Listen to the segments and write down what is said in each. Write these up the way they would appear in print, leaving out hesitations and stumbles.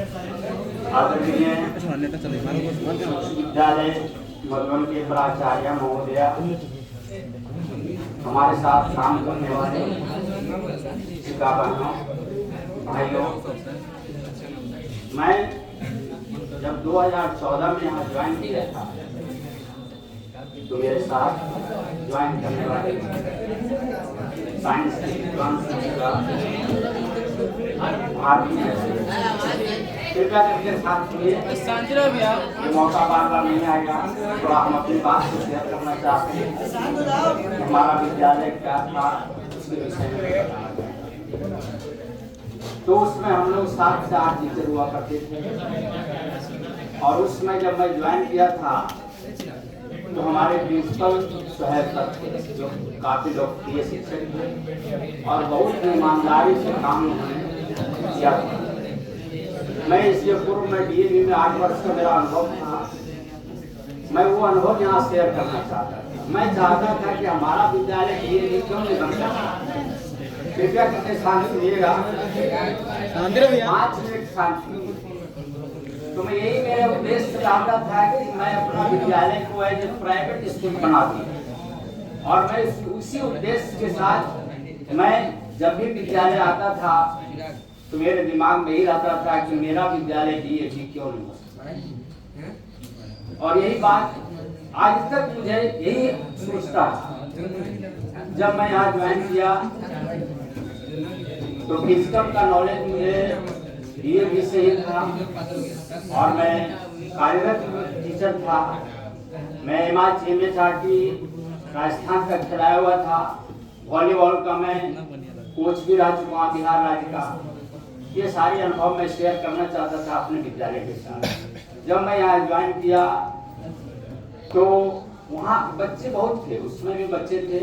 आदरणीय विद्यालय मधुबन के प्राचार्य महोदय, हमारे साथ काम करने वाले शिक्षिका बहनों, भाइयों, मैं जब 2014 में यहाँ ज्वाइन किया था तो मेरे साथ ज्वाइन करने वाले साइंस के विद्वान शिक्षिका कृपया करके साथ ये मौका बार बार नहीं आएगा। थोड़ा हम अपनी बात को शेयर करना चाहते हैं। हमारा विद्यालय क्या था उसके विषय में बताना चाहते हैं। तो उसमें हम लोग 7 से 8 टीचर हुआ करते थे और उसमें जब मैं ज्वाइन किया था तो हमारे प्रिंसिपल सुहेल सर थे, जो काफी लोकप्रिय शिक्षक थे और बहुत ईमानदारी से काम उन्होंने किया था। मैं इसके पूर्व में डीएवी में 8 वर्ष का मेरा अनुभव था। मैं वो अनुभव यहाँ शेयर करना चाहता था। मैं चाहता था कि हमारा विद्यालय डीएवी क्यों नहीं बन सकता। कृपया करके शांत सुनिएगा, 5 मिनट शांति। तो मैं यही मेरा उद्देश्य चाहता था कि मैं अपना विद्यालय को एज ए प्राइवेट स्कूल बना दूं और मैं उसी उद्देश्य के साथ मैं जब भी विद्यालय आता था तो मेरे दिमाग में यही रहता था कि मेरा विद्यालय डीएवी क्यों नहीं हो सकता। और यही बात आज तक मुझे यही सोचता था। जब मैं यहाँ ज्वाइन किया तो फिजिकल का नॉलेज मुझे डीएवी से ही था और मैं कार्यरत टीचर था। मैं MHRT राजस्थान का खिलाया हुआ था। वॉलीबॉल का मैं कोच भी रह चुका हूँ बिहार राज्य का। ये सारे अनुभव मैं शेयर करना चाहता था अपने विद्यालय के साथ। जब मैं यहाँ ज्वाइन किया तो वहाँ बच्चे बहुत थे, उसमें भी बच्चे थे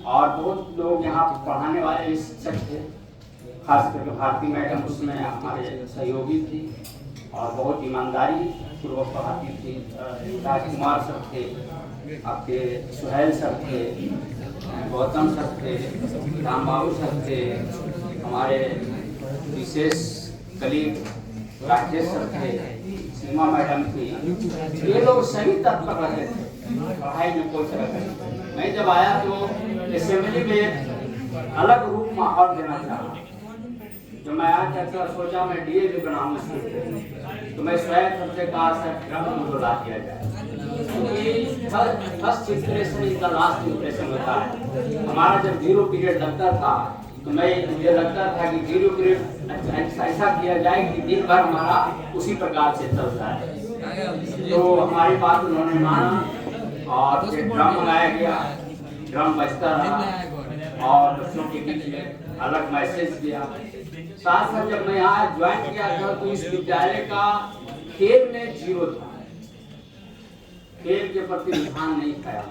और बहुत लोग यहाँ पढ़ाने वाले शिक्षक थे। खास करके भारती मैडम उसमें हमारे सहयोगी थी और बहुत ईमानदारी पूर्वक पढ़ाती थी। राजकुमार सर थे, आपके सुहेल सर थे, गौतम सर थे, रामबाबू सर थे, हमारे विशेष कलीग राकेश सर थे, सीमा मैडम थी। ये लोग सभी तत्पर रहते थे पढ़ाई में कोई तरह का। मैं जब आया तो असेंबली में अलग रूप माहौल देना चाहा। जो मैं आज अच्छा सोचा मैं डीएवी बनाऊं स्कूल को, तो मैं स्वयं सबसे कहा सर ड्रम को ला दिया जाए, क्योंकि first impression is the last impression होता है। हमारा जब 0 पीरियड लगता था तो मुझे लगता था कि 0 पीरियड ऐसा किया जाए कि दिन भर हमारा उसी प्रकार से चलता है। तो हमारी बात उन्होंने माना और फिर ड्रम मंगाया गया। ड्रम बजता रहा और बच्चों के बीच में अलग मैसेज दिया। साथ साथ जब मैं यहाँ ज्वाइन किया था तो इस विद्यालय का खेल में 0 था। खेल के प्रति रुझान नहीं था।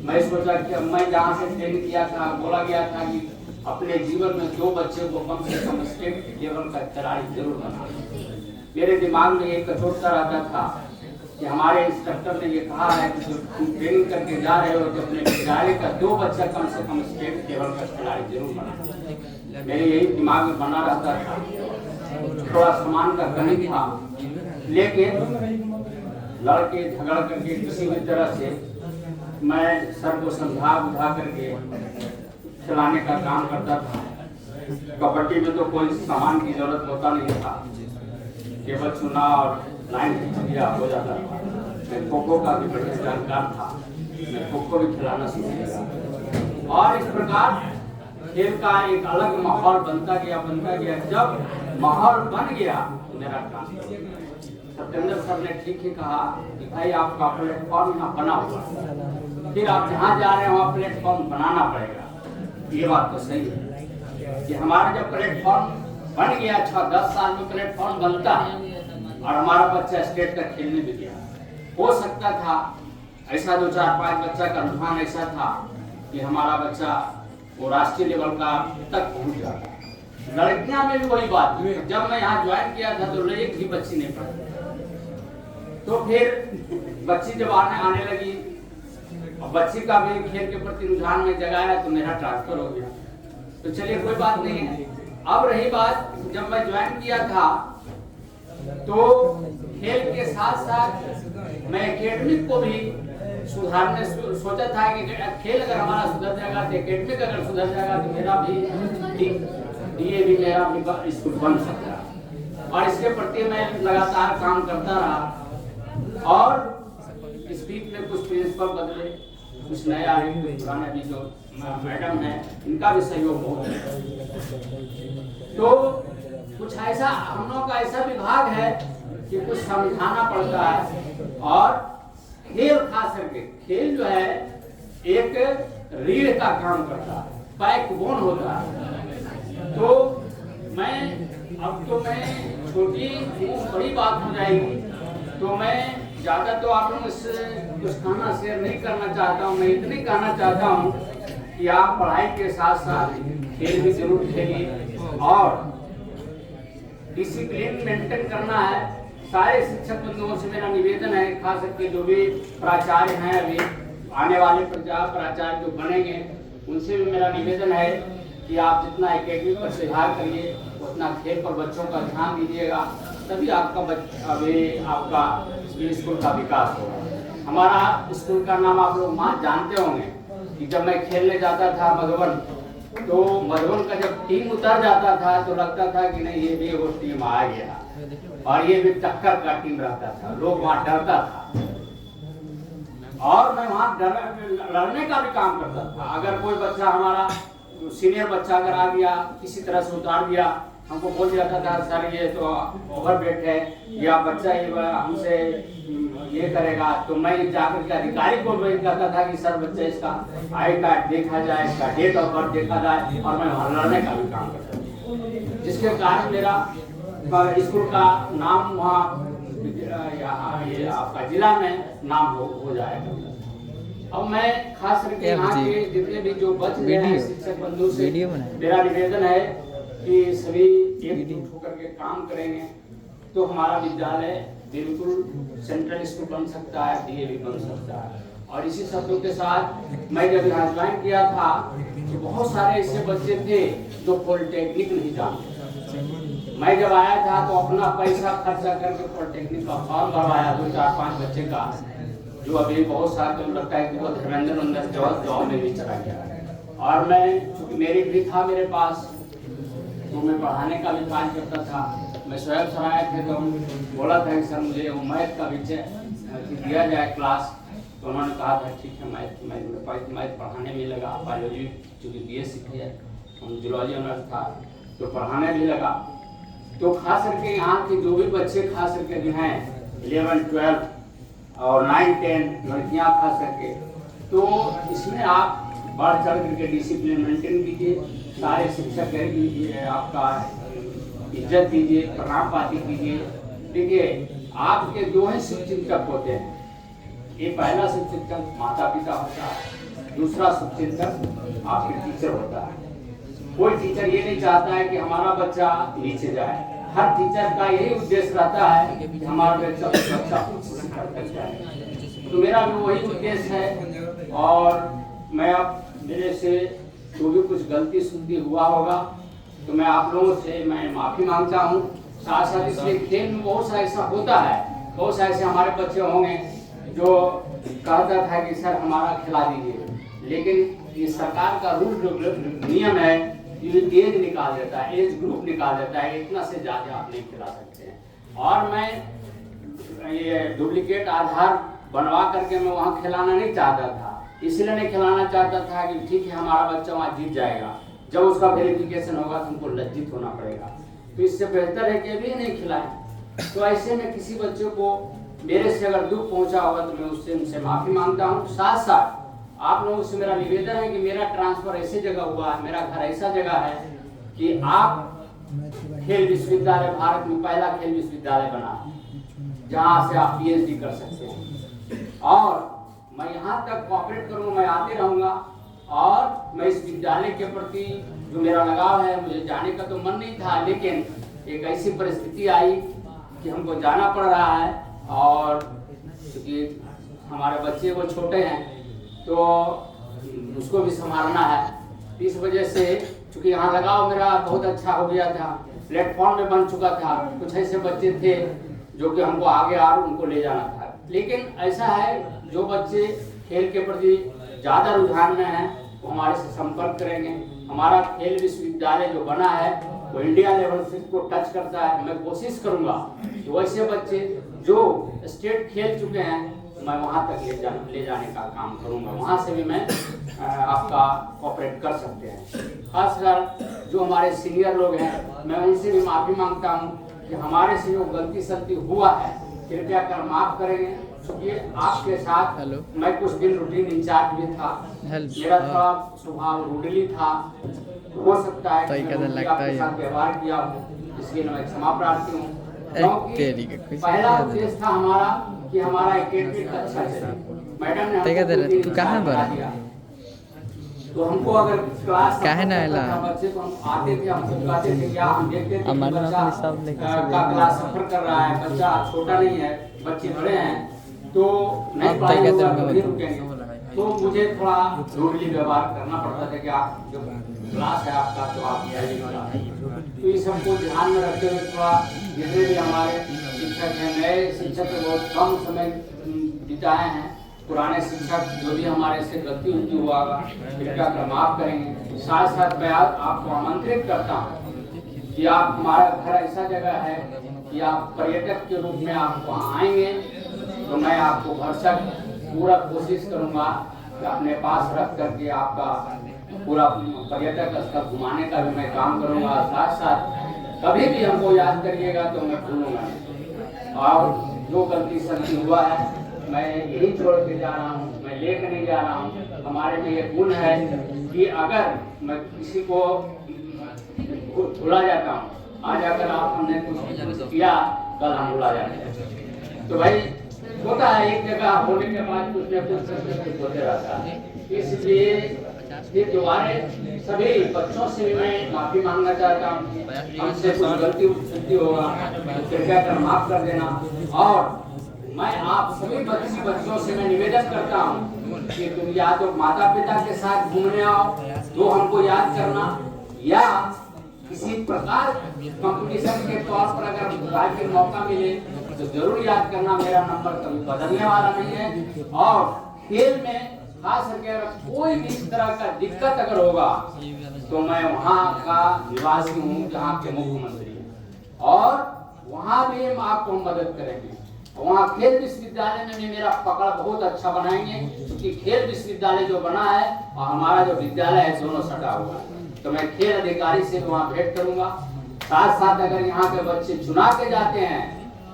मैं सोचा कि मैं जहाँ से ट्रेन किया था बोला गया था कि अपने जीवन में 2 बच्चे को कम से कम स्टेट लेवल का खिलाड़ी जरूर बना। मेरे दिमाग में एक कठोरता रहता था कि हमारे इंस्ट्रक्टर ने ये कहा है कि जो तुम ट्रेनिंग करके जा रहे हो तो अपने विद्यालय का 2 बच्चा कम से कम स्टेट लेवल का खिलाड़ी जरूर बना। मेरे यही दिमाग में बना रहता था। थोड़ा सामान का कमी था, लेकिन लड़के झगड़ करके किसी भी तरह से मैं सर को समझा बुझा करके खिलाने का काम करता था। कबड्डी में तो कोई सामान की जरूरत होता नहीं था, केवल चुना और लाइन खींच दिया हो जाता था। मैं खो-खो का भी बढ़िया जानकार था, मैं खो-खो भी खिलाना सीख गया और इस प्रकार खेल का एक अलग माहौल बनता गया। जब माहौल बन गया तो मेरा काम सत्येंद्र सर ने ठीक ही कहा कि भाई आपका प्लेटफॉर्म यहाँ बना हुआ है, फिर आप जहाँ जा रहे हो प्लेटफॉर्म बनाना पड़ेगा। ये बात तो सही है कि हमारा जब प्लेटफॉर्म बन गया 6-10 साल में प्लेटफॉर्म बनता है और हमारा बच्चा स्टेट तक खेलने भी गया। हो सकता था ऐसा 2-4-5 बच्चा का रुझान ऐसा था कि हमारा बच्चा वो राष्ट्रीय लेवल का तक पहुंच जाता। लड़कियां में भी वही बात। जब मैं यहाँ ज्वाइन किया था तो एक भी बच्ची नहीं पढ़ी। तो फिर बच्ची जब आने लगी और बच्ची का भी खेल के प्रति रुझान में जगाया तो मेरा ट्रांसफर हो गया। तो चलिए कोई बात नहीं है। अब रही बात, जब मैं ज्वाइन किया था तो खेल के साथ साथ मैं एकेडमिक को भी सुधारने सोचा था कि खेल अगर हमारा सुधर जाएगा तो एकेडमिक अगर सुधर जाएगा तो मेरा भी डीएवी मेरा भी स्कूल बन सकता है। और इसके प्रति मैं लगातार काम करता रहा और इस बीच में कुछ प्रिंसिपल बदले, कुछ नए आए, कुछ पुराने भी जो मैडम है इनका भी सहयोग बहुत है। तो कुछ ऐसा हम लोग का ऐसा विभाग है कि कुछ समझाना पड़ता है। और खेल खास करके खेल जो है एक रीढ़ का काम करता है, बैकबोन होता है। तो मैं अब तो मैं छोटी बड़ी बात हो जाएगी तो मैं ज़्यादा तो आप लोगों से कुछ खाना शेयर नहीं करना चाहता हूँ। मैं इतनी कहना चाहता हूँ कि आप पढ़ाई के साथ साथ खेल भी जरूर खेलिए और डिसिप्लिन मेंटेन करना है। सारे शिक्षक बंधुओं से मेरा निवेदन है, खास करके जो भी प्राचार्य हैं अभी आने वाले प्राचार्य जो बनेंगे उनसे भी मेरा निवेदन है कि आप जितना एकेडमी पर सुधार करिए उतना खेल पर बच्चों का ध्यान दीजिएगा, तभी आपका स्कूल का विकास होगा। हमारा स्कूल का नाम आप लोग जानते होंगे कि जब मैं खेलने जाता था मधुबन, तो मधुबन का जब टीम उतर जाता था तो लगता था कि नहीं ये भी वो टीम आ गया और ये भी टक्कर का टीम रहता था, लोग वहाँ डरता था और मैं वहाँ लड़ने का भी काम करता था। अगर कोई बच्चा हमारा सीनियर बच्चा अगर आ गया किसी तरह से उतार दिया, हमको बोल जाता था सर ये तो ओवरवेट है या बच्चा हमसे ये करेगा, तो मैं जाकर के अधिकारी को कहता था कि सर बच्चा इसका आई कार्ड देखा जाए, इसका डेट ऑफ बर्थ देखा जाए और मैं वहाँ लड़ने का भी काम करता था, जिसके कारण मेरा स्कूल का नाम वहाँ ये आपका जिला में नाम हो जाएगा। अब मैं खास करके यहाँ के जितने भी जो बच गए हैं शिक्षक बंधु से मेरा निवेदन है कि सभी एकजुट होकर के काम करेंगे तो हमारा विद्यालय बिल्कुल सेंट्रल स्कूल बन सकता है, डीएवी बन सकता है। और इसी शब्दों के साथ मैं जब यहाँ ज्वाइन किया था तो बहुत सारे ऐसे बच्चे थे जो पॉलिटेक्निक नहीं जानते। मैं जब आया था तो अपना पैसा खर्चा करके पॉलिटेक्निक का फॉर्म भरवाया 2-4-5 बच्चे का, जो अभी बहुत सारे तो लगता है कि वो धर्मेंद्र जॉब में भी चला गया। और मैं चूँकि मेरिट भी था मेरे पास तो मैं पढ़ाने का भी कार्य करता था। मैं स्वयं सर आए थे तो बोला था कि सर मुझे वो मैथ का विषय दिया जाए क्लास, तो उन्होंने कहा था ठीक है मैथ पढ़ाने में लगा। बायोलॉजी चूँकि BSc किया, जूलॉजी ऑनर्स था तो पढ़ाने भी लगा। तो खास करके यहाँ के जो भी बच्चे खास करके जो हैं 11, 12 और 9, 10 लड़कियाँ खास करके, तो इसमें आप बढ़ चढ़ करके डिसिप्लिन मेंटेन कीजिए, सारे शिक्षक कीजिए, आपका इज्जत कीजिए, प्रणाम पाती कीजिए। देखिए आपके जो है शिक्षक होते हैं, ये पहला शिक्षक माता पिता होता है, दूसरा शिक्षक आपके टीचर होता है। कोई टीचर ये नहीं चाहता है कि हमारा बच्चा नीचे जाए, हर टीचर का यही उद्देश्य रहता है कि हमारा बच्चा उच्च शिक्षा तक जाए। तो मेरा भी वही उद्देश्य है और मैं अब मेरे से जो भी कुछ गलती सुनती हुआ होगा तो मैं आप लोगों से मैं माफ़ी मांगता हूँ। साथ साथ इसलिए खेल में बहुत सा ऐसा होता है, बहुत से ऐसे हमारे बच्चे होंगे जो कहता था कि सर हमारा खिला दीजिए, लेकिन ये सरकार का रूल नियम है, एज निकाल देता है, एज ग्रुप निकाल देता है, इतना से ज़्यादा आप नहीं खिला सकते हैं। और मैं ये डुप्लीकेट आधार बनवा करके मैं वहाँ खिलाना नहीं चाहता था, इसलिए नहीं खिलाना चाहता था कि ठीक है हमारा बच्चा वहाँ जीत जाएगा, जब उसका वेरिफिकेशन होगा तो उनको लज्जित होना पड़ेगा, तो इससे बेहतर है कि अभी नहीं खिलाएं। तो ऐसे में किसी बच्चे को मेरे से अगर दुख पहुंचा होगा तो मैं उससे उनसे माफ़ी मांगता हूँ। साथ साथ आप लोगों से मेरा निवेदन है कि मेरा ट्रांसफ़र ऐसी जगह हुआ है, मेरा घर ऐसा जगह है कि आप खेल विश्वविद्यालय भारत में पहला खेल विश्वविद्यालय बना जहाँ से आप PhD कर सकते हैं। और मैं यहाँ तक कोऑपरेट करूँगा, मैं आते रहूँगा और मैं इस विद्यालय के प्रति जो मेरा लगाव है, मुझे जाने का तो मन नहीं था, लेकिन एक ऐसी परिस्थिति आई कि हमको जाना पड़ रहा है और क्योंकि हमारे बच्चे वो छोटे हैं तो उसको भी संभालना है। इस वजह से चूँकि यहाँ लगाव मेरा बहुत अच्छा हो गया था, प्लेटफॉर्म में बन चुका था। कुछ ऐसे बच्चे थे जो कि हमको आगे आ उनको ले जाना था। लेकिन ऐसा है, जो बच्चे खेल के प्रति ज़्यादा रुझान में हैं वो हमारे से संपर्क करेंगे। हमारा खेल विश्वविद्यालय जो बना है वो इंडिया लेवल से को टच करता है। मैं कोशिश करूंगा कि वैसे बच्चे जो स्टेट खेल चुके हैं मैं वहाँ तक ले जाने का काम करूंगा। वहाँ से भी मैं आपका कोऑपरेट कर सकते हैं। खासकर जो हमारे सीनियर लोग हैं मैं उनसे भी माफ़ी मांगता हूँ कि हमारे से जो गलती सलती हुआ है कृपया कर माफ़ करेंगे। क्योंकि आपके साथ मैं कुछ दिन रूटीन इंचार्ज भी था, मेरा थोड़ा स्वभाव रूडली था, हो सकता है कि मैं आपके साथ व्यवहार किया हूँ, इसलिए मैं क्षमा प्रार्थी हूँ। क्योंकि पहला उद्देश्य था हमारा कि हमारा एकेडमिक अच्छा चले। मैडम ने तू कहाँ बड़ा तो हमको अगर क्लास काहे ना आला बच्चे तो हम आते थे, हमको कहते थे क्या, हम देखते थे हमारे बच्चा का क्लास सफर कर रहा है, बच्चा छोटा नहीं है, बच्चे बड़े हैं तो नहीं पढ़ाई होगा तो नहीं रुकेंगे। तो मुझे थोड़ा रूडली व्यवहार करना पड़ता था कि आप जो क्लास है आपका तो आप तो इस सबको ध्यान में रखते हुए थोड़ा जितने भी हमारे शिक्षक हैं, नए शिक्षक बहुत कम समय बिताए हैं, पुराने शिक्षक जो भी हमारे से गलती उनकी हुआ कृपया कर माफ करेंगे। साथ साथ मैं आपको आमंत्रित करता हूँ कि आप हमारा घर ऐसा जगह है कि आप पर्यटक के रूप में आप वहाँ आएंगे तो मैं आपको भरसक पूरा कोशिश करूँगा कि अपने पास रख करके आपका पूरा पर्यटक स्थल घुमाने का भी मैं काम करूँगा। साथ साथ कभी भी हमको याद करिएगा तो मैं भूलूंगा। और जो गलती सलती हुआ है मैं यही छोड़ के जा रहा हूँ, मैं लेकर नहीं जा रहा हूँ। हमारे में ये गुण है कि अगर मैं किसी को भुला जाता हूँ, आज अगर आप हमने कुछ किया कल हम भुला जाते हैं। तो भाई होता है, एक जगह होने के बाद कुछ न कुछ होते रहता है। इसलिए फिर दोबारा सभी बच्चों से भी मैं माफी मांगना चाहता हूँ। हमसे कुछ गलती होगा तो कृपया कर माफ कर देना। और मैं आप सभी बच्चों से मैं निवेदन करता हूँ कि तुम या तो माता पिता के साथ घूमने आओ तो हमको याद करना, या किसी प्रकार कंपटीशन के तौर पर अगर बुलाने के मौका मिले तो जरूर याद करना। मेरा नंबर कभी बदलने वाला नहीं है। और खेल में खास करके अगर कोई भी इस तरह का दिक्कत अगर होगा तो मैं वहाँ का निवासी हूँ जहाँ के मुख्यमंत्री हैं और वहाँ भी हम आपको मदद करेंगे। वहाँ खेल विश्वविद्यालय में भी मेरा पकड़ बहुत अच्छा बनाएंगे, क्योंकि खेल विश्वविद्यालय जो बना है और हमारा जो विद्यालय है दोनों सटा हुआ है। तो मैं खेल अधिकारी से वहाँ भेंट करूंगा। साथ साथ अगर यहाँ के बच्चे चुना के जाते हैं,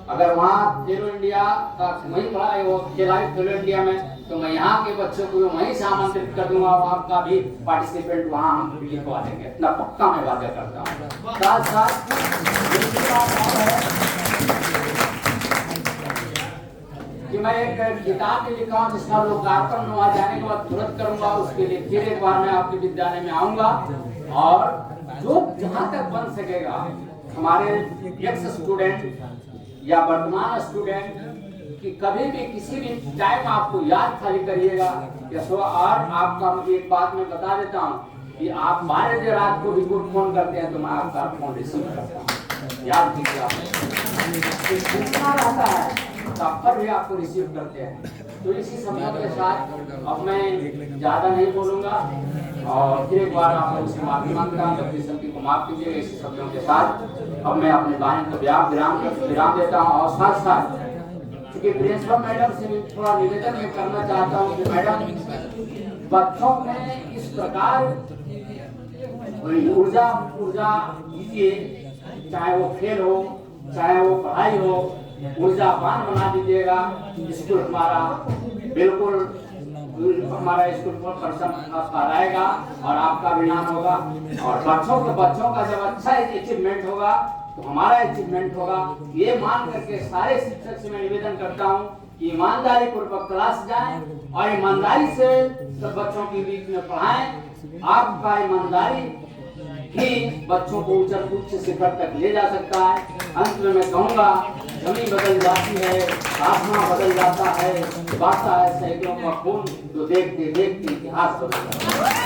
अगर वहाँ खेलो इंडिया का वहीं पढ़ा है वो खेलो इंडिया में, तो मैं यहाँ के बच्चों को वहीं से आमंत्रित कर दूंगा, वहाँ का भी पार्टिसिपेंट वहाँ हम लिखवा देंगे। इतना पक्का मैं वादा करता हूँ। साथ साथ कि मैं एक किताब भी लिखा हूँ जिसका लोकार्पण वहाँ जाने के बाद तुरंत करूंगा। उसके लिए फिर एक बार मैं आपके विद्यालय में आऊंगा और जो जहाँ तक बन सकेगा हमारे एक्स स्टूडेंट या वर्तमान स्टूडेंट कि कभी भी किसी भी टाइम आपको याद खाली करिएगा। और आपका मुझे एक बात मैं बता देता हूँ कि आप 12 बजे रात को भी कोई फोन करते हैं तो मैं आपका फोन रिसीव करता हूँ, याद कीजिए। रहता है पर भी आपको रिसीव करते हैं। तो इसी शब्दों के साथ अब मैं ज्यादा नहीं बोलूंगा और फिर एक बार आप लोगों से माफी मांगता हूँ, अपनी सभी को माफ कीजिएगा। इसी शब्दों के साथ अब मैं अपने वाणी को विराम देता हूँ। और साथ साथ क्योंकि प्रिंसिपल मैडम से भी थोड़ा निवेदन मैं करना चाहता हूँ कि मैडम बच्चों में इस प्रकार ऊर्जा दीजिए, चाहे वो खेल हो चाहे वो पढ़ाई हो, ऊर्जावान बना दीजिएगा। स्कूल हमारा बिल्कुल हमारा स्कूल पर परसेंट आपका रहेगा और आपका भी नाम होगा। और बच्चों का जब अच्छा अचीवमेंट होगा तो हमारा अचीवमेंट होगा। ये मान करके सारे शिक्षक से मैं निवेदन करता हूँ कि ईमानदारी पूर्वक क्लास जाएं और ईमानदारी से सब बच्चों के बीच में पढ़ाएं। आपका ईमानदारी ही बच्चों को उच्च शिखर तक ले जा सकता है। अंत में मैं कहूँगा, जमीन बदल जाती है, आसमां बदल जाता है, बहता है सैकड़ों का खून, तो देखते देखते इतिहास बदल जाता है।